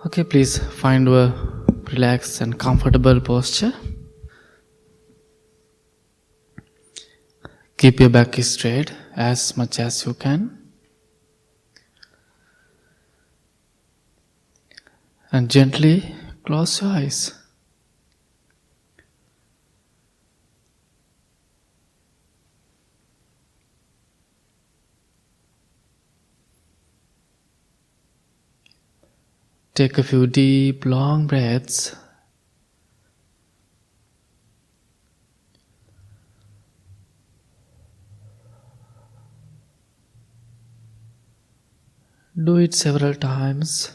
Okay, please find a relaxed and comfortable posture. Keep your back straight as much as you can. And gently close your eyes. Take a few deep, long breaths. Do it several times.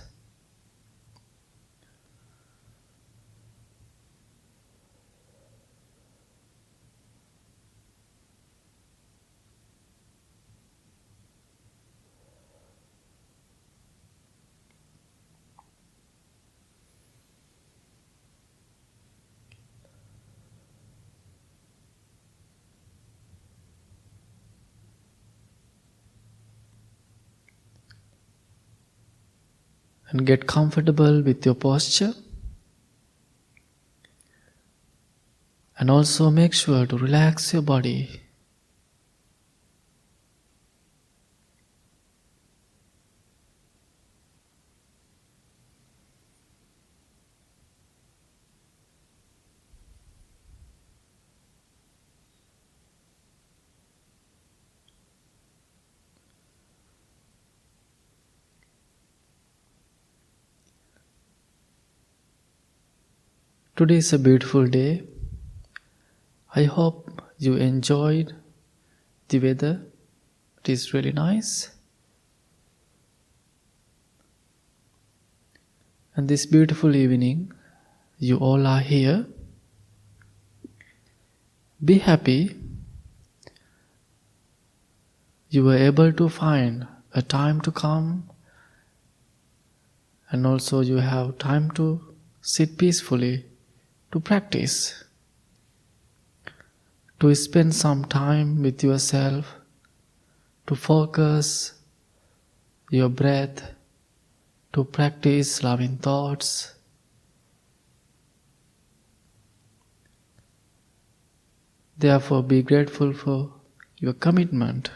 And get comfortable with your posture. And also make sure to relax your body. Today is a beautiful day. I hope you enjoyed the weather. It is really nice. And this beautiful evening, you all are here. Be happy. You were able to find a time to come, and also you have time to sit peacefully, to practice, to spend some time with yourself, to focus your breath, to practice loving thoughts. Therefore, be grateful for your commitment.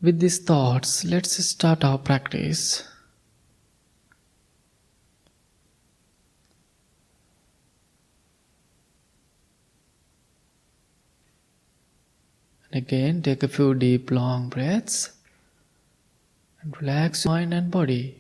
With these thoughts, let's start our practice. And again, take a few deep, long breaths and relax your mind and body.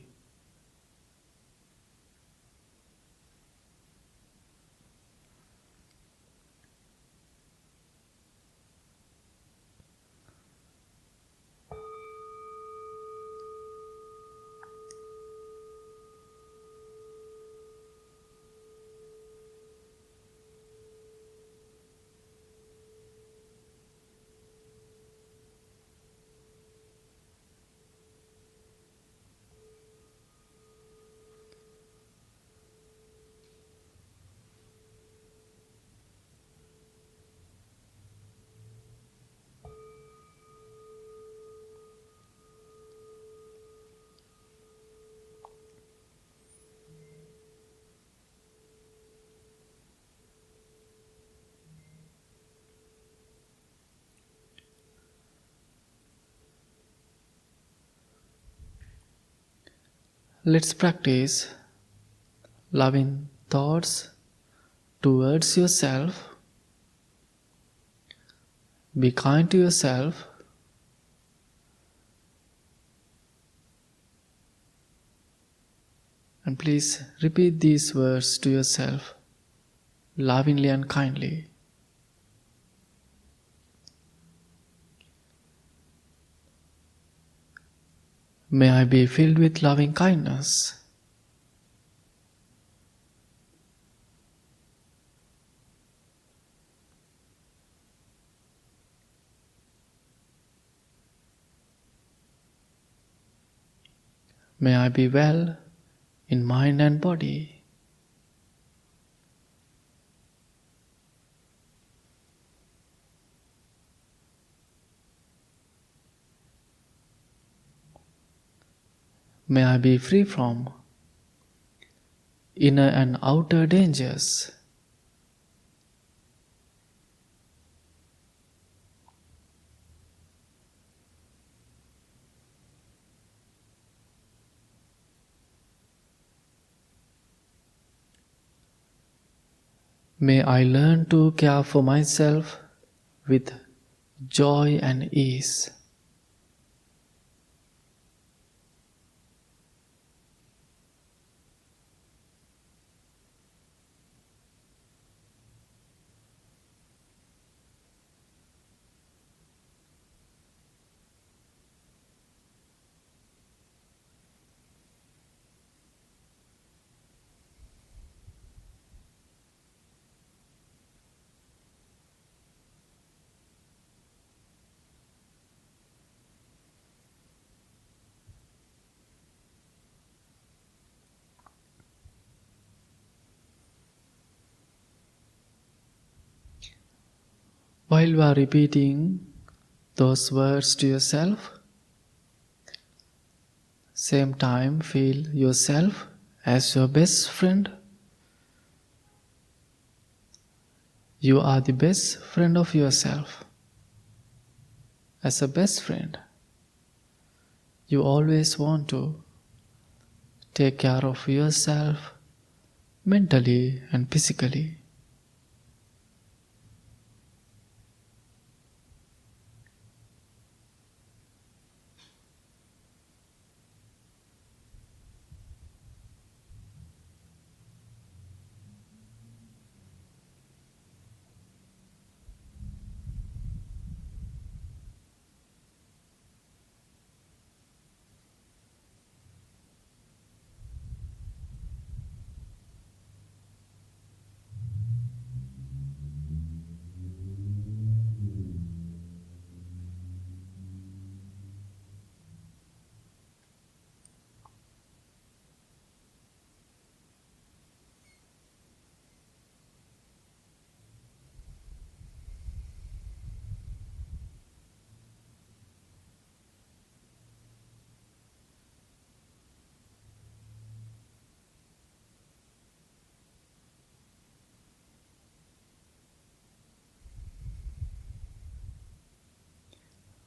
Let's practice loving thoughts towards yourself. Be kind to yourself. And please repeat these words to yourself lovingly and kindly. May I be filled with loving kindness. May I be well in mind and body. May I be free from inner and outer dangers. May I learn to care for myself with joy and ease. While you are repeating those words to yourself, same time feel yourself as your best friend. You are the best friend of yourself. As a best friend, you always want to take care of yourself mentally and physically.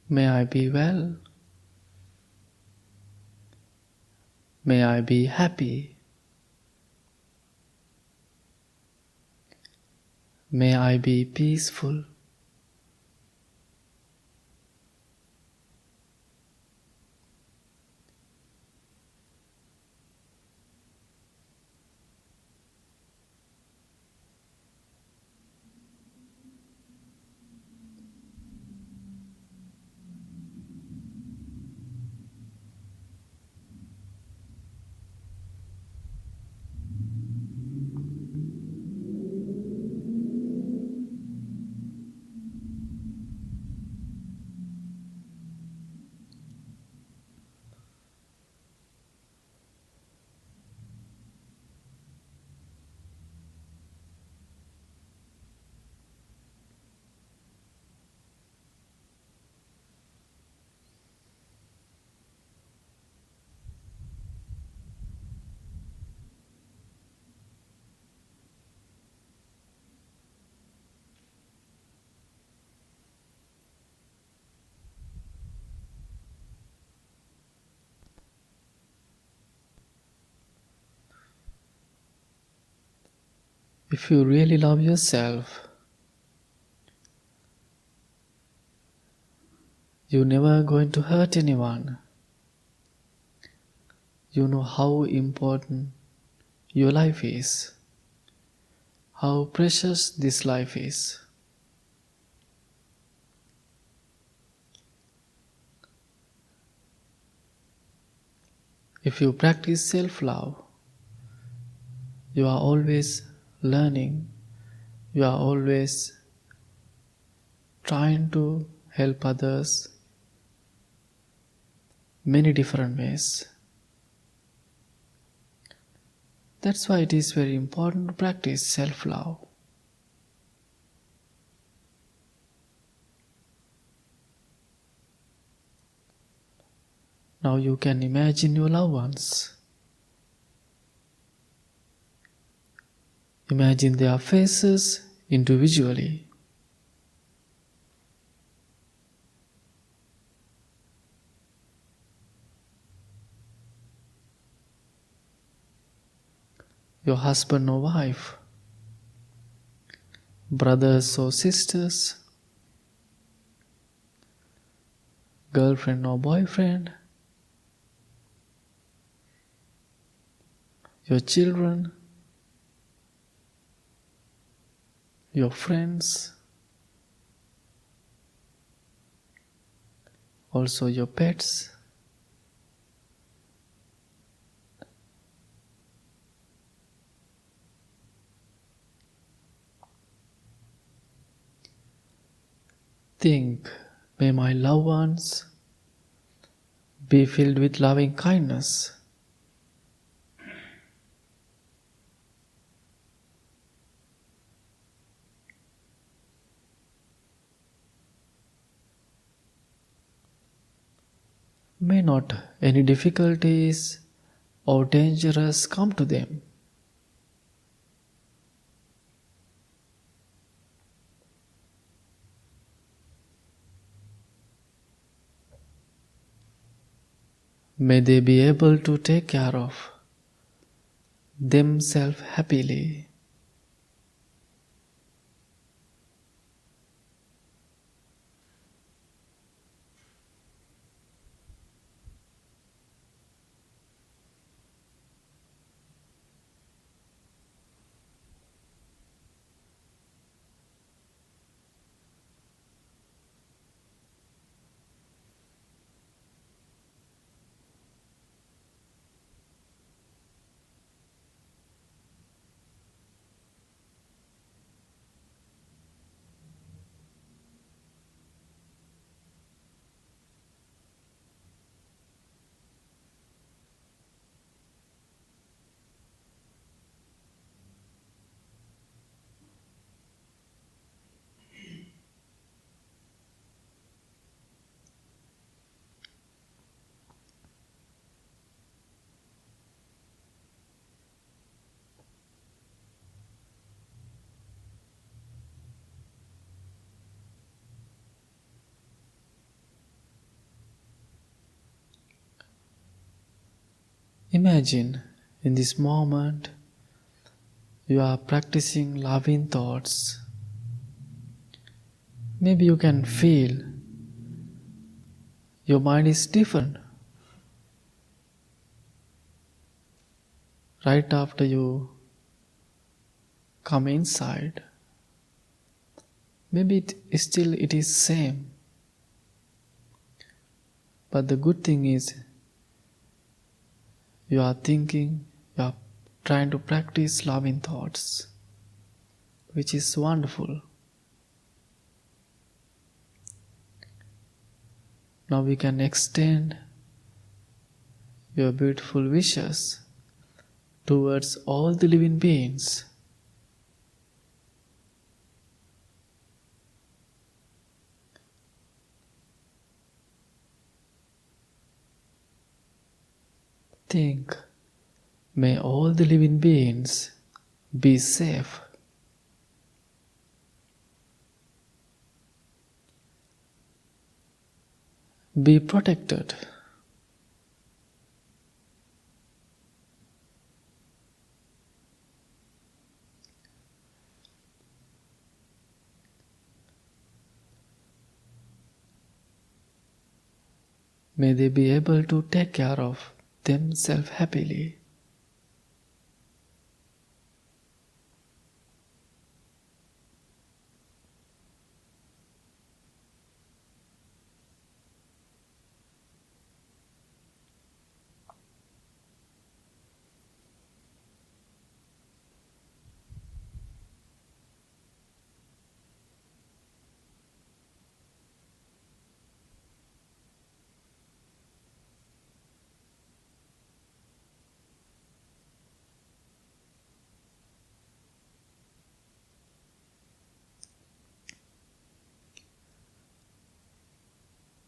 May I be well. May I be happy. May I be peaceful. If you really love yourself, you're never going to hurt anyone. You know how important your life is, how precious this life is. If you practice self-love, you are always learning, you are always trying to help others many different ways. That's why it is very important to practice self-love. Now you can imagine your loved ones. Imagine their faces individually. Your husband or wife, brothers or sisters, girlfriend or boyfriend, your children, your friends, also your pets. Think, may my loved ones be filled with loving kindness. May not any difficulties or dangers come to them. May they be able to take care of themselves happily. Imagine in this moment you are practicing loving thoughts. Maybe you can feel your mind is different right after you come inside. Maybe it is same. But the good thing is you are thinking, you are trying to practice loving thoughts, which is wonderful. Now we can extend your beautiful wishes towards all the living beings. Think, may all the living beings be safe. Be protected. May they be able to take care of themselves happily.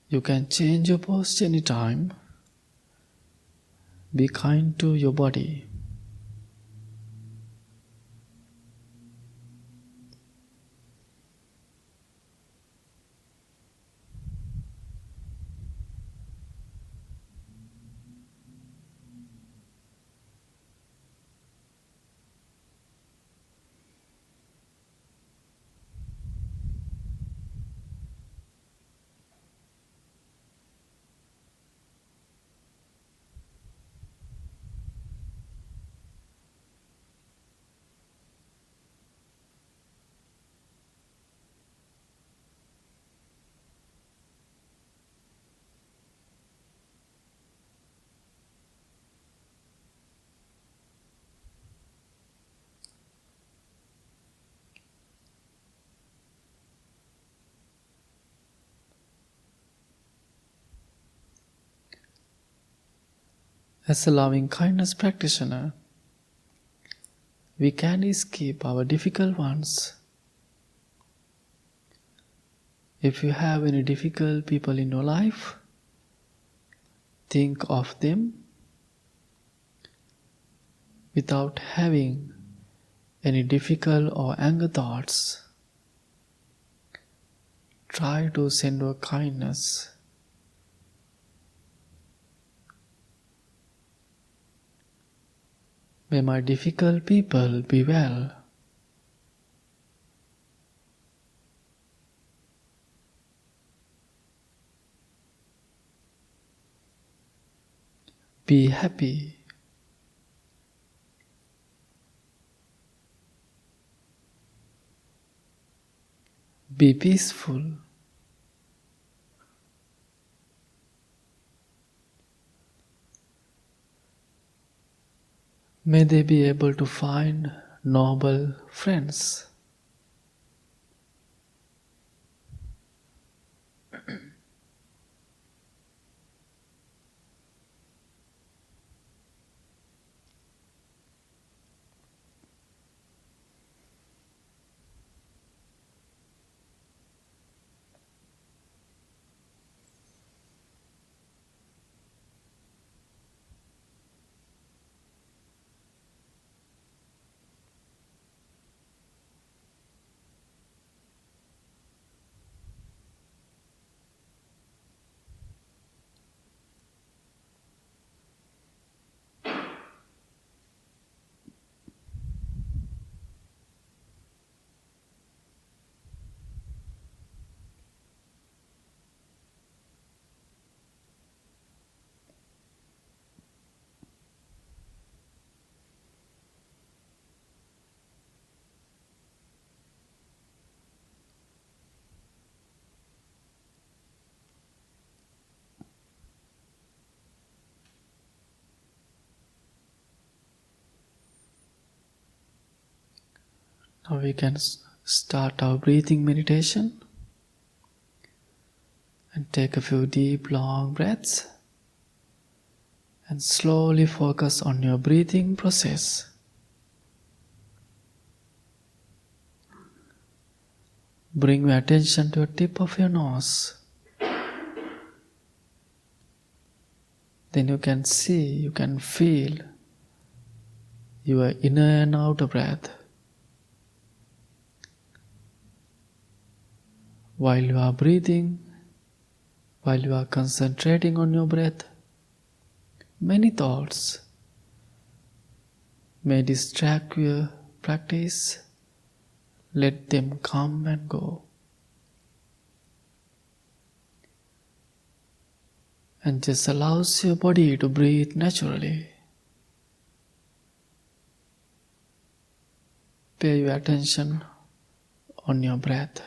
You can change your posture anytime. Be kind to your body. As a loving kindness practitioner, we can escape our difficult ones. If you have any difficult people in your life, think of them without having any difficult or anger thoughts. Try to send your kindness. May my difficult people be well. Be happy. Be peaceful. May they be able to find noble friends. Now we can start our breathing meditation and take a few deep, long breaths and slowly focus on your breathing process. Bring your attention to the tip of your nose. Then you can see, you can feel your inner and outer breath. While you are breathing, while you are concentrating on your breath, many thoughts may distract your practice. Let them come and go. And just allows your body to breathe naturally. Pay your attention on your breath.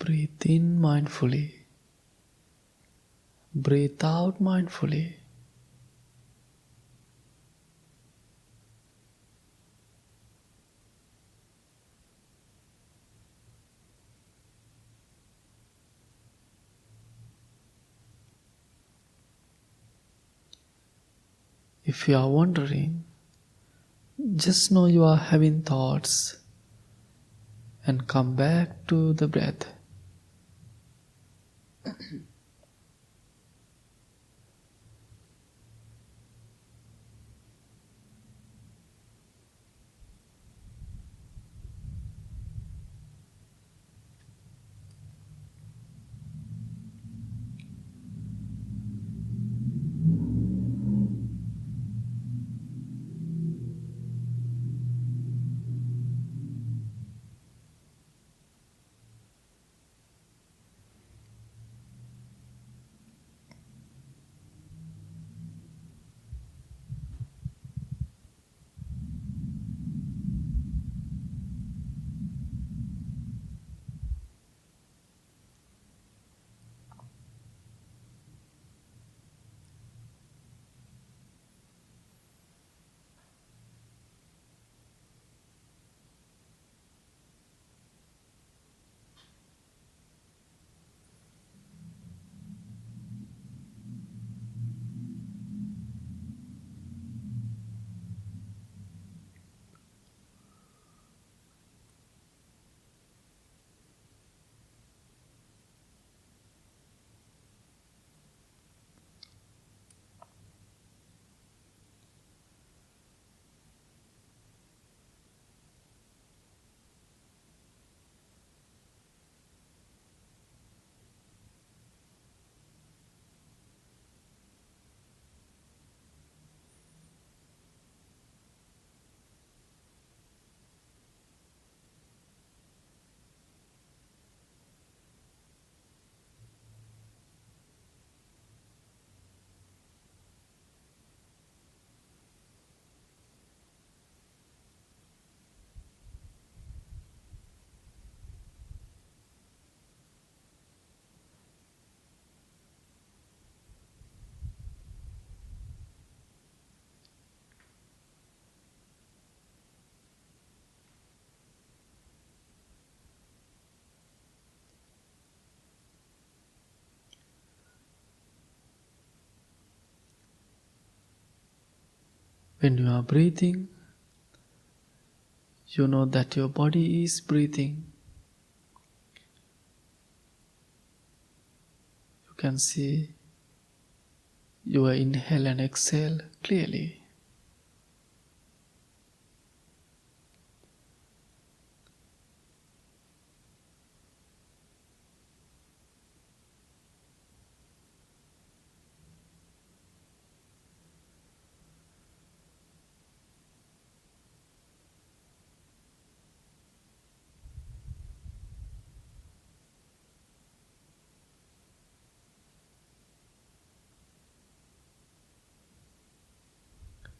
Breathe in mindfully. Breathe out mindfully. If you are wondering, just know you are having thoughts and come back to the breath. When you are breathing, you know that your body is breathing. You can see your inhale and exhale clearly.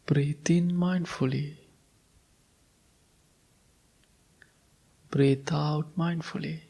Breathe in mindfully. Breathe out mindfully.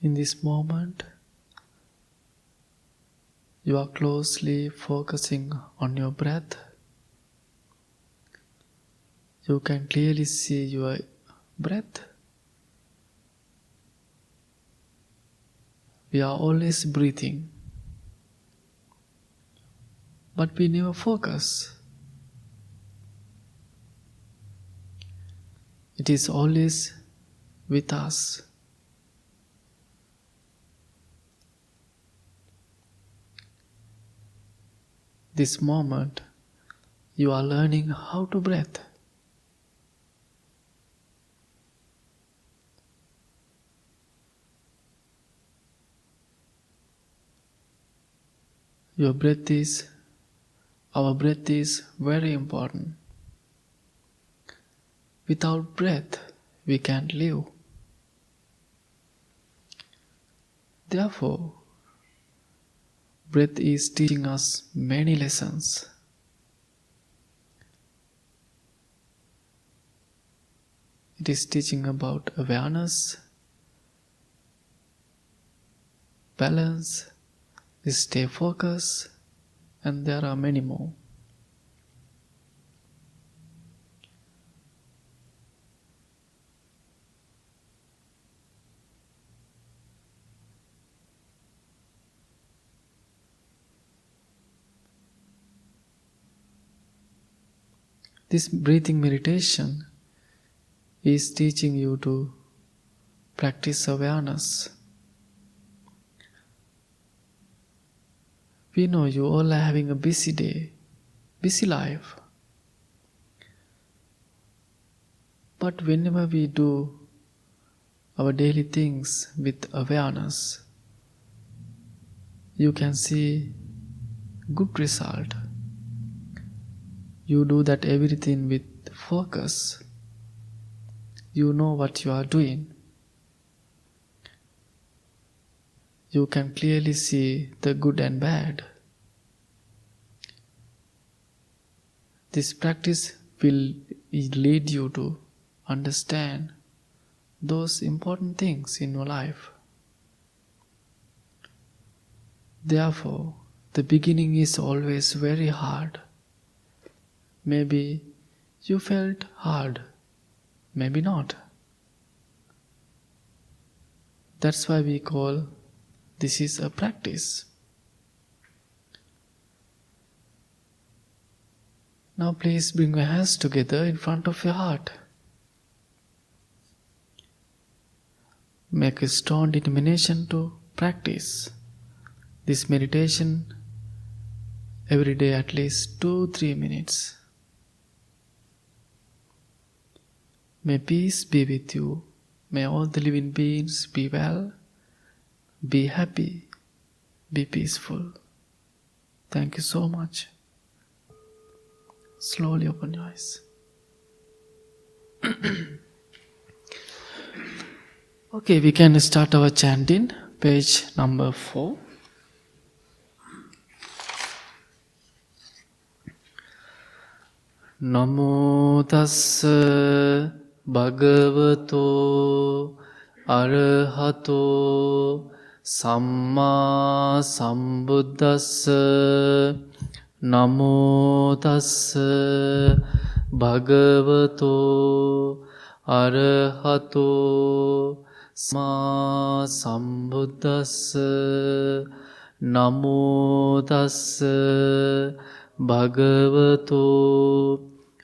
In this moment, you are closely focusing on your breath. You can clearly see your breath. We are always breathing, but we never focus. It is always with us. This moment, you are learning how to breathe. Our breath is very important. Without breath, we can't live. Therefore, breath is teaching us many lessons. It is teaching about awareness, balance, stay focused, and there are many more. This breathing meditation is teaching you to practice awareness. We know you all are having a busy day, busy life. But whenever we do our daily things with awareness, you can see good result. You do that everything with focus. You know what you are doing. You can clearly see the good and bad. This practice will lead you to understand those important things in your life. Therefore, the beginning is always very hard. Maybe you felt hard, maybe not. That's why we call this is a practice. Now please bring your hands together in front of your heart. Make a strong determination to practice this meditation every day at least 2-3 minutes. May peace be with you. May all the living beings be well, be happy, be peaceful. Thank you so much. Slowly open your eyes. Okay, we can start our chanting. Page number 4. Namo tassa bhagavato arahato samma sambuddhassa. Namo tassa bhagavato arahato samma sambuddhassa. Namo tassa bhagavato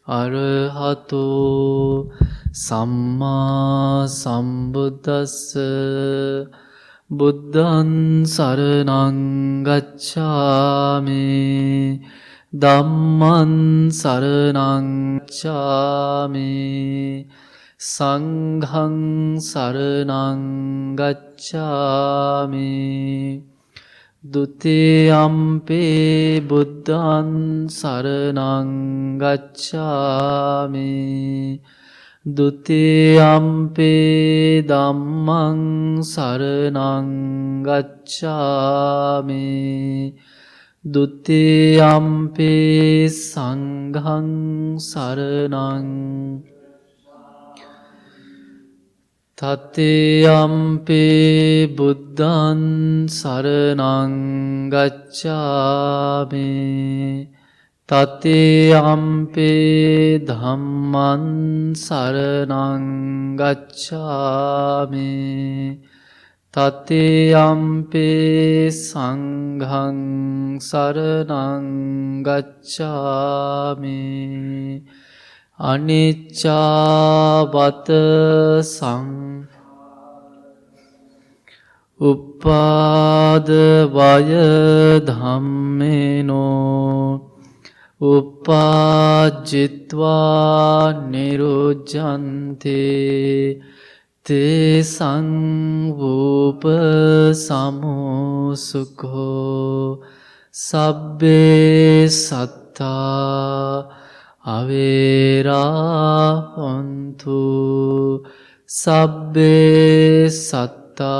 arahato samma sambuddhassa. Buddhaṃ saraṇaṃ gacchāmi, Dhammaṃ saraṇaṃ gacchāmi, Saṅghaṃ saraṇaṃ gacchāmi. Dutiyampi buddhaṃ saraṇaṃ gacchāmi, Dutiyampi dhammaṃ saraṇaṃ gacchāmi, Dutiyampi saṅghaṃ saraṇaṃ. Tateyampi buddhan saranang gacchami. Tateyampi dhamman saranang gacchami. Tateyampi sanghang saranang gacchami. Anicca vata sang uppada vaya dhammeno uppajjitva nirujjante te sangvupa samusukho sabbe satta avera hontu sabbe satta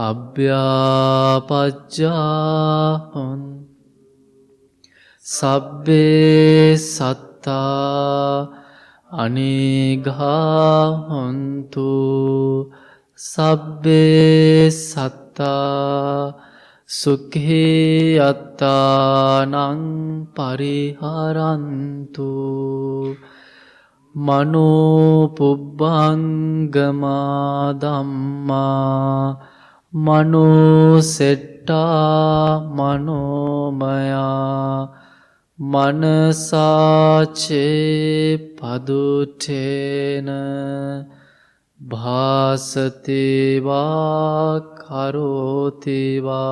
abhyapajja hontu sabbe satta anigha hontu sabbe satta sukhi attanang pariharantu mano pubbangama dhamma mano setta manomaya manasache padutena bhasate va karoti va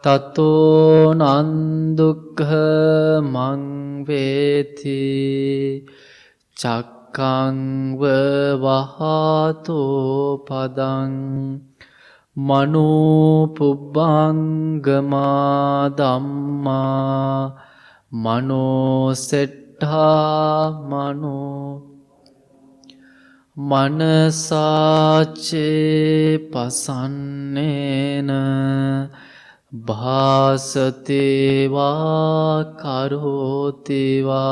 tato nandukha mang veti cakkang vahato padang mano pubbangama dhamma mano setta mano manasache pasannena bhasate va karoti va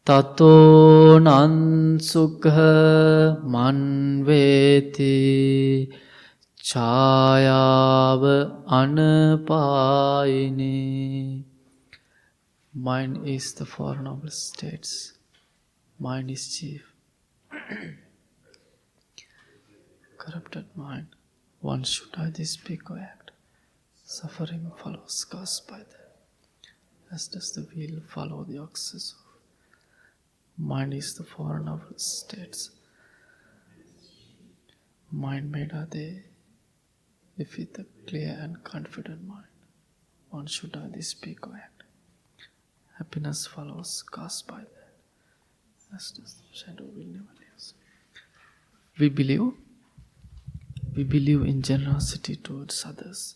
tato nan sukha manveti chayava anapayini. Mind is the Four Noble States. Mind is chief. Corrupted mind. One should either speak or act. Suffering follows caused by that. As does the wheel follow the axis of. Mind is the Four Noble States. Mind made are they. If with a clear and confident mind, one should either speak or act. Happiness follows caused by that. As does the shadow will never leave. We believe in generosity towards others.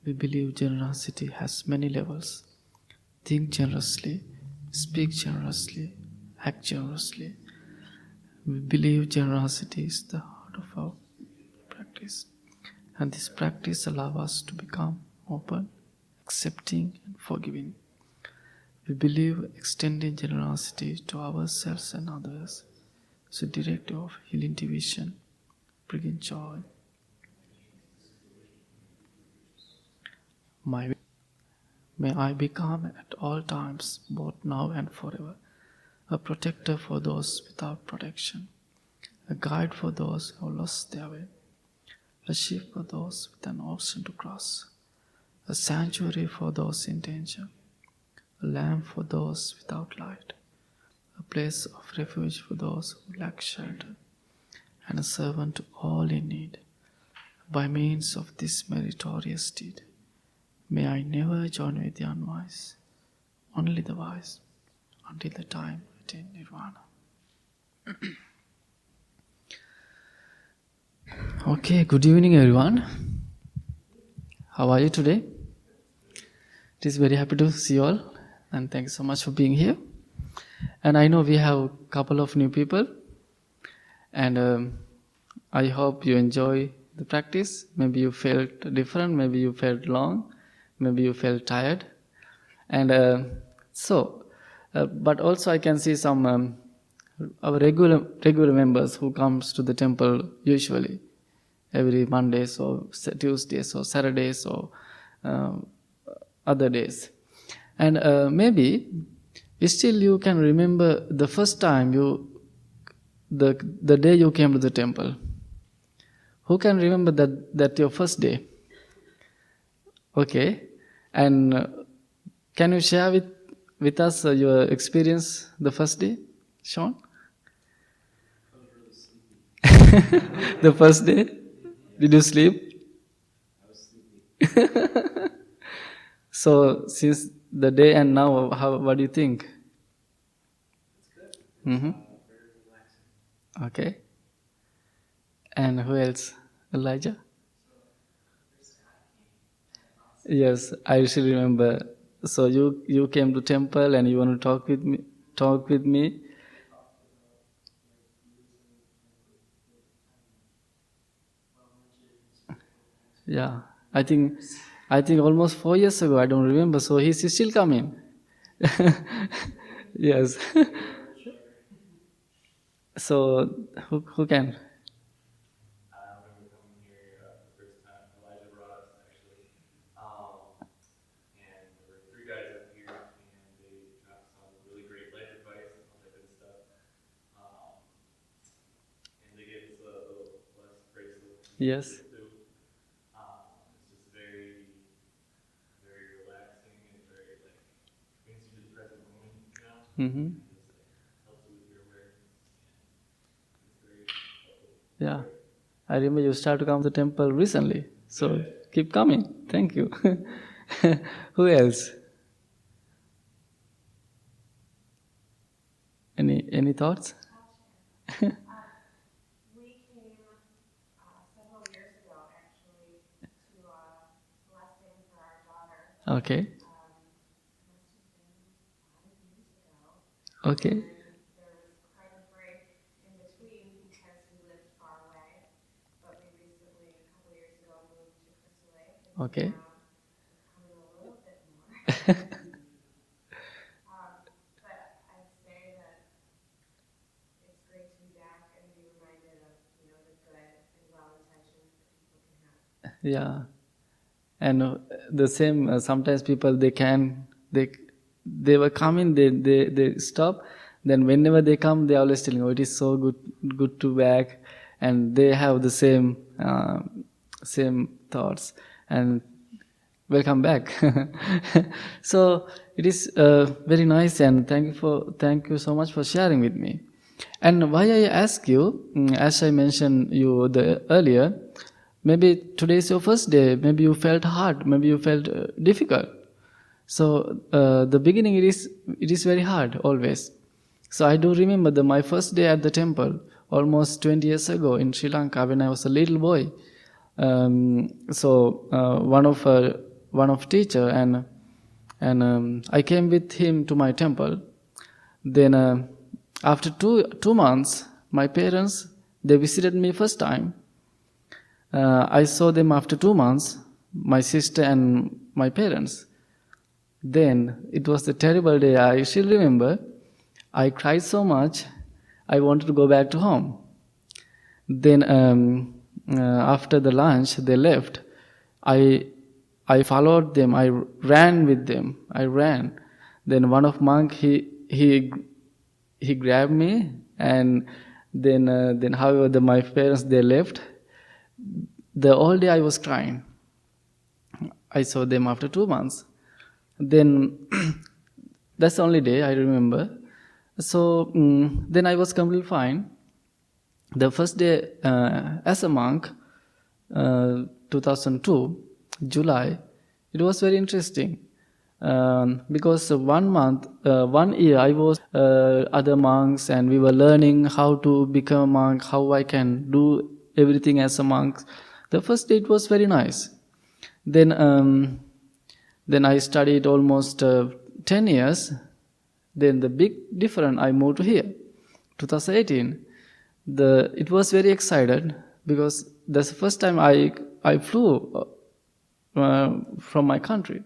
We believe generosity has many levels. Think generously, speak generously, act generously. We believe generosity is the heart of our practice. And this practice allows us to become open, accepting and forgiving. We believe extending generosity to ourselves and others is a directive of healing division, bringing joy. May I become at all times, both now and forever, a protector for those without protection, a guide for those who lost their way, a ship for those with an ocean to cross, a sanctuary for those in danger, a lamp for those without light, a place of refuge for those who lack shelter, and a servant to all in need. By means of this meritorious deed, may I never join with the unwise, only the wise, until the time I attain nirvana. Okay, good evening everyone. How are you today? It is very happy to see you all, and thank you so much for being here. And I know we have a couple of new people, and I hope you enjoy the practice. Maybe you felt different, maybe you felt long, maybe you felt tired, and So, but also I can see some our regular members who comes to the temple usually every Mondays or Tuesdays or Saturdays or um, other days, and maybe still you can remember the first time the day you came to the temple. Who can remember that your first day? Okay, and can you share with us your experience the first day, Sean? The first day, did you sleep? I was sleepy. So since the day and now, what do you think? It's good. Mm-hmm. Very relaxing. Okay. And who else? Elijah? Yes, I still remember. So you came to temple and you want to talk with me. Yeah, I think almost 4 years ago. I don't remember. So he's still coming. Yes. So who can? I remember coming here the first time. Elijah brought us actually, and there were three guys up here, and they dropped some really great life advice and all that good stuff. And they gave us a little blessed bracelet. Yes. It's just very, very relaxing and very brings you to the present moment, you know. Mm-hmm. And just helps you with your awareness. And it's very helpful. Yeah, I remember you started to come to the temple recently. So keep coming. Thank you. Who else? Any thoughts? We came several years ago, actually, to a blessing for our daughter. Okay. Must have been 5 years ago. Okay. And there was quite a break in between because we lived far away. But we recently, a couple years ago, moved to Crystal Lake. And Okay. now we're coming a little bit more. But I'd say that it's great to be back and be reminded of, the good and well intentions that people can have. Yeah. And the same, sometimes people, they were coming, they stop. Then whenever they come, they always telling, oh, it is so good to back. And they have the same thoughts. And welcome back. So it is very nice, and thank you so much for sharing with me. And why I ask you, as I mentioned you earlier, maybe today is your first day. Maybe you felt hard. Maybe you felt difficult. So the beginning it is very hard always. So I do remember my first day at the temple almost 20 years ago in Sri Lanka when I was a little boy. So one of teacher and I came with him to my temple. Then after two months, my parents, they visited me first time. I saw them after 2 months, my sister and my parents. Then it was a terrible day. I still remember. I cried so much. I wanted to go back to home. Then after the lunch, they left. I followed them. I ran with them. I ran. Then one of monk he grabbed me, and then however my parents they left. The whole day I was crying. I saw them after 2 months. Then that's the only day I remember. So then I was completely fine. The first day as a monk, 2002, July, it was very interesting. Because 1 year I was other monks, and we were learning how to become a monk, how I can do everything as a monk. The first day it was very nice. Then I studied almost 10 years. Then the big difference, I moved to here, 2018. It was very excited because that's the first time I flew from my country.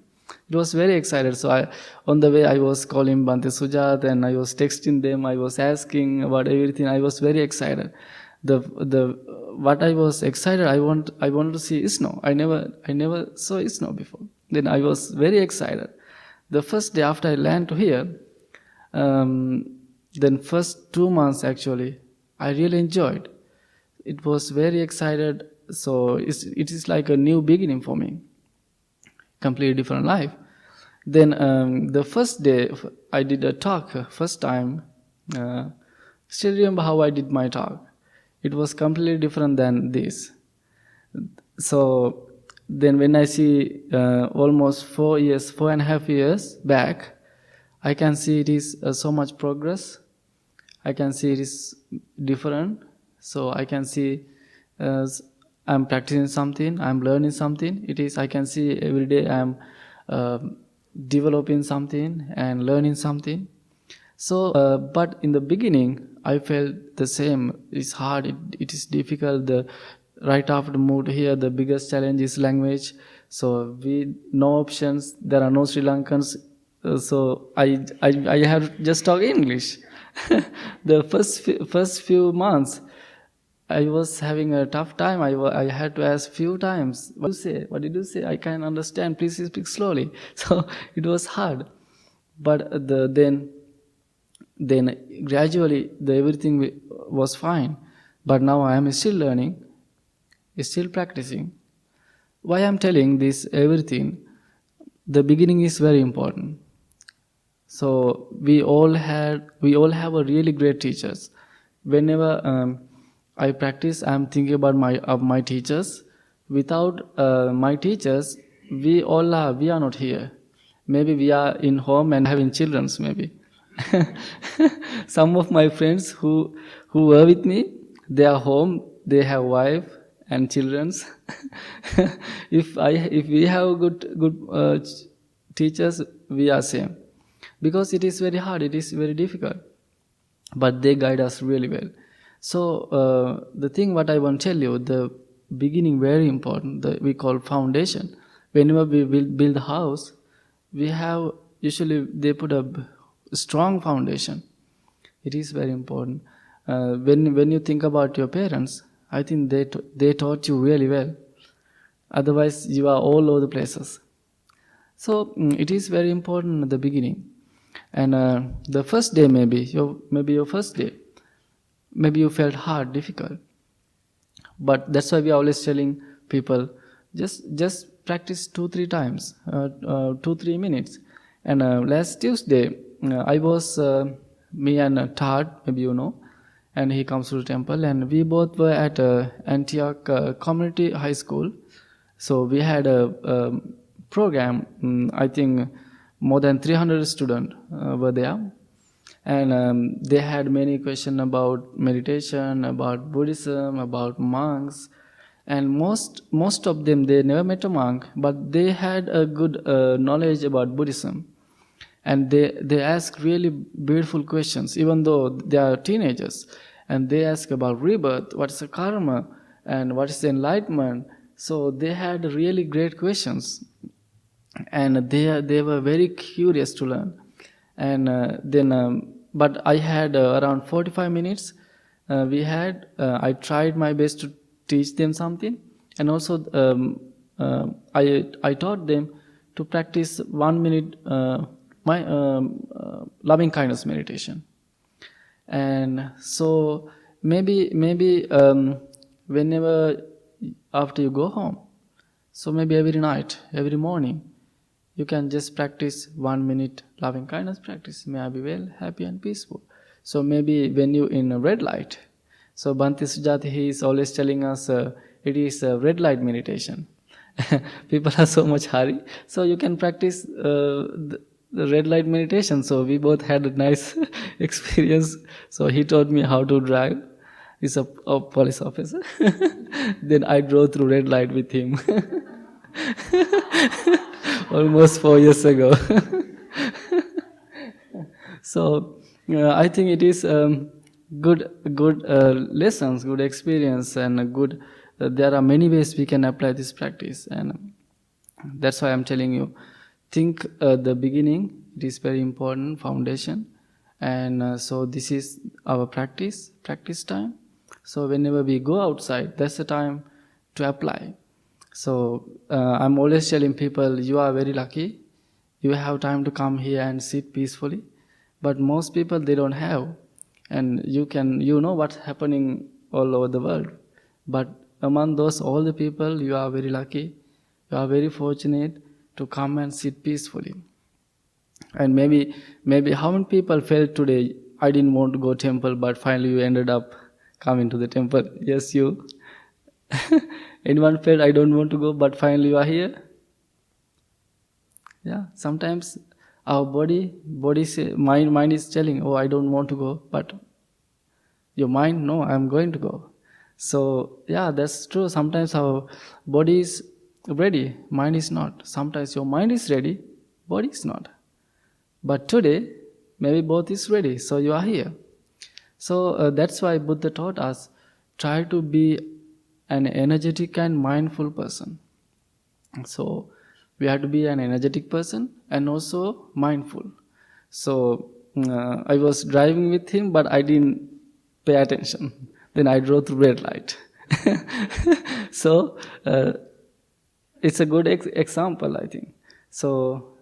It was very excited. So on the way I was calling Bhante Sujat and I was texting them. I was asking about everything. I was very excited. The what I was excited. I wanted to see snow. I never saw snow before. Then I was very excited. The first day after I landed to here, then first 2 months actually, I really enjoyed. It was very excited. So it is like a new beginning for me. Completely different life. Then the first day I did a talk, first time. Still remember how I did my talk. It was completely different than this. So then when I see almost 4.5 years back, I can see it is so much progress. I can see it is different. So I can see I'm practicing something, I'm learning something. I can see every day I'm developing something and learning something. So, but in the beginning, I felt the same. It's hard. It is difficult. Right after moved here, the biggest challenge is language. So no options. There are no Sri Lankans. So I have to just talk English. The first few months, I was having a tough time. I had to ask few times, what do you say? What did you say? I can't understand. Please speak slowly. So it was hard. But then gradually everything was fine. But now I am still learning, still practicing. Why I'm telling this everything? The beginning is very important. So we all have a really great teachers. Whenever I practice, I'm thinking about my teachers. Without my teachers, we are not here. Maybe we are in home and having childrens. Maybe some of my friends who were with me, they are home. They have wife and childrens. If we have good teachers, we are same. Because it is very hard. It is very difficult. But they guide us really well. So the thing what I want to tell you, the beginning very important. We call foundation. Whenever we build a house, usually they put a strong foundation. It is very important. When you think about your parents, I think they taught you really well. Otherwise, you are all over the places. So it is very important at the beginning. And the first day maybe your first day. Maybe you felt hard, difficult. But that's why we are always telling people, just practice 2-3 times, 2-3 minutes. And last Tuesday, I was, me and Tad, maybe you know, and he comes to the temple, and we both were at Antioch Community High School. So we had a program, I think more than 300 students were there. And they had many questions about meditation, about Buddhism, about monks. And most of them, they never met a monk, but they had a good knowledge about Buddhism. And they ask really beautiful questions, even though they are teenagers. And they ask about rebirth, what is the karma, and what is the enlightenment. So they had really great questions. And they were very curious to learn. And but I had around 45 minutes. I tried my best to teach them something, and also I taught them to practice 1 minute my loving kindness meditation. And so maybe whenever after you go home, so maybe every night, every morning, you can just practice 1 minute loving kindness practice. May I be well, happy and peaceful. So maybe when you in a red light, so Bhante Sujat, he is always telling us it is a red light meditation. People are so much hurry. So you can practice the red light meditation. So we both had a nice experience. So he taught me how to drive. He's a police officer. Then I drove through red light with him. Almost 4 years ago. So I think it is good lessons, good experience, and good. There are many ways we can apply this practice, and that's why I'm telling you think the beginning, it is very important foundation. And so this is our practice time. So whenever we go outside, that's the time to apply. So I'm always telling people, you are very lucky. You have time to come here and sit peacefully. But most people, they don't have. And you know what's happening all over the world. But among those, all the people, you are very lucky. You are very fortunate to come and sit peacefully. And maybe how many people felt today, I didn't want to go temple, but finally you ended up coming to the temple? Yes, you. Anyone felt, I don't want to go, but finally you are here? Yeah, sometimes our body say, mind is telling, oh, I don't want to go, but your mind, no, I'm going to go. So yeah, that's true. Sometimes our body is ready, mind is not. Sometimes your mind is ready, body is not. But today, maybe both is ready, so you are here. So that's why Buddha taught us, try to be an energetic and mindful person. So we have to be an energetic person and also mindful. So I was driving with him, but I didn't pay attention. Then I drove through red light. So it's a good example, I think. So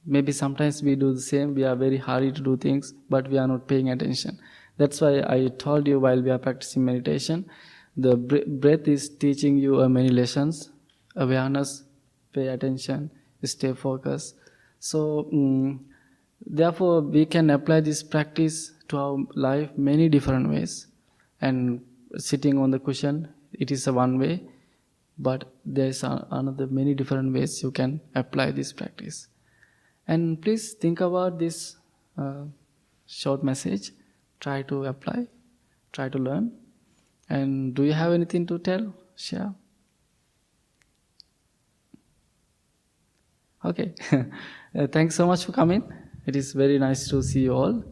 maybe sometimes we do the same. We are very hurried to do things, but we are not paying attention. That's why I told you while we are practicing meditation, the breath is teaching you many lessons. Awareness, pay attention, stay focused. So therefore we can apply this practice to our life many different ways. And sitting on the cushion, it is a one way, but there is another many different ways you can apply this practice. And please think about this short message. Try to apply, try to learn. And do you have anything to tell, share? Okay. Thanks so much for coming. It is very nice to see you all.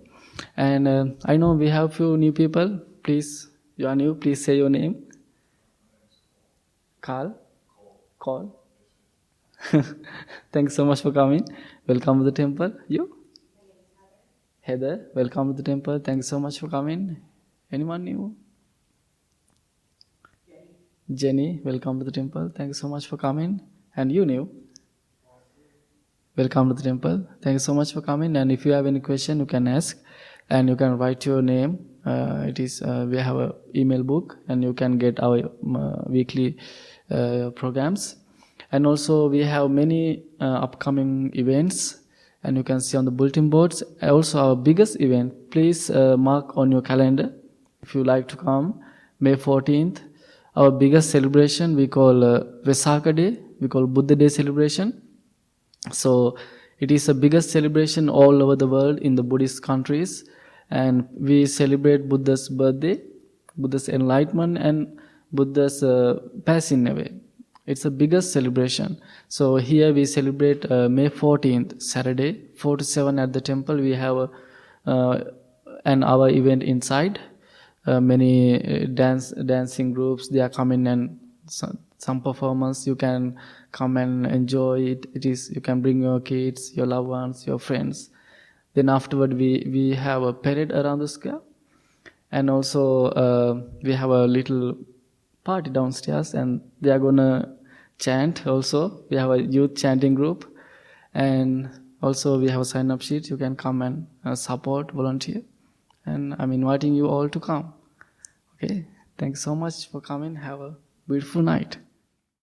And I know we have few new people. Please, you are new. Please say your name. Carl? Call. Thanks so much for coming. Welcome to the temple. You? Heather, welcome to the temple. Thanks so much for coming. Anyone new? Jenny, welcome to the temple. Thanks so much for coming. And you new? Welcome to the temple. Thanks so much for coming. And if you have any question, you can ask. And you can write your name. We have an email book, and you can get our weekly programs. And also we have many upcoming events, and you can see on the bulletin boards. Also our biggest event, please mark on your calendar if you like to come, May 14th. Our biggest celebration we call Vesaka Day, we call Buddha Day celebration. So it is the biggest celebration all over the world in the Buddhist countries, and we celebrate Buddha's birthday, Buddha's enlightenment, and Buddha's passing away. It's the biggest celebration. So here we celebrate May 14th, Saturday, 4 to 7 at the temple. We have our event inside. Many dancing groups, they are coming, and some performance. You can come and enjoy it. You can bring your kids, your loved ones, your friends. Then afterward we have a parade around the square, and also we have a little party downstairs, and they are gonna chant also. We have a youth chanting group, and also we have a sign up sheet. You can come and support, volunteer, and I'm inviting you all to come. Okay, thanks so much for coming. Have a beautiful night.